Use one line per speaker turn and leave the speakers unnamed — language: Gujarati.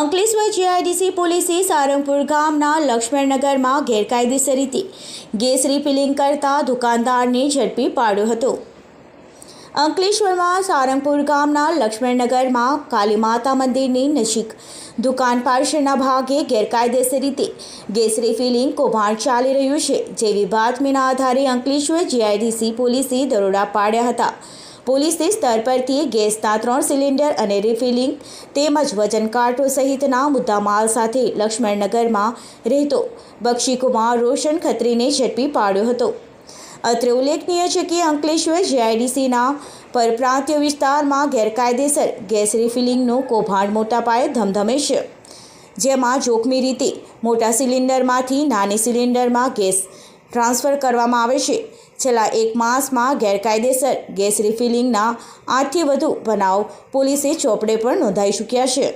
અંકલેશ્વર જીઆઈડીસી પોલીસે સારંગપુર ગામના લક્ષ્મણનગરમાં ગેરકાયદેસર રીતે ગેસ રિફિલિંગ કરતા દુકાનદારને ઝડપી પાડ્યો હતો। અંકલેશ્વરમાં સારંગપુર ગામના લક્ષ્મણનગરમાં કાલી માતા મંદિરની નજીક દુકાન પાછળના ભાગે ગેરકાયદેસર રીતે ગેસ રિફિલિંગ કૌભાંડ ચાલી રહ્યું છે, જેવી બાતમીના આધારે અંકલેશ્વર જીઆઈડીસી પોલીસે દરોડા પાડ્યા હતા। પોલીસે સ્તર પરથી ગેસના 3 સિલિન્ડર અને રિફિલિંગ તેમજ વજન કાંટો સહિતના મુદ્દામાલ સાથે લક્ષ્મણનગરમાં રહેતો બક્ષીકુમાર રોશન ખત્રીને ઝડપી પાડ્યો હતો। અત્રે ઉલ્લેખનીય છે કે અંકલેશ્વર જીઆઈડીસીના પરપ્રાંતીય વિસ્તારમાં ગેરકાયદેસર ગેસ રિફિલિંગનું કૌભાંડ મોટા પાયે ધમધમે છે, જેમાં જોખમી રીતે મોટા સિલિન્ડરમાંથી નાની સિલિન્ડરમાં ગેસ ટ્રાન્સફર કરવામાં આવે છે। છેલ્લા 1 માસમાં ગેરકાયદેસર ગેસ રિફિલિંગના 8થી વધુ બનાવ પોલીસે ચોપડે પર નોંધાઈ ચૂક્યા છે।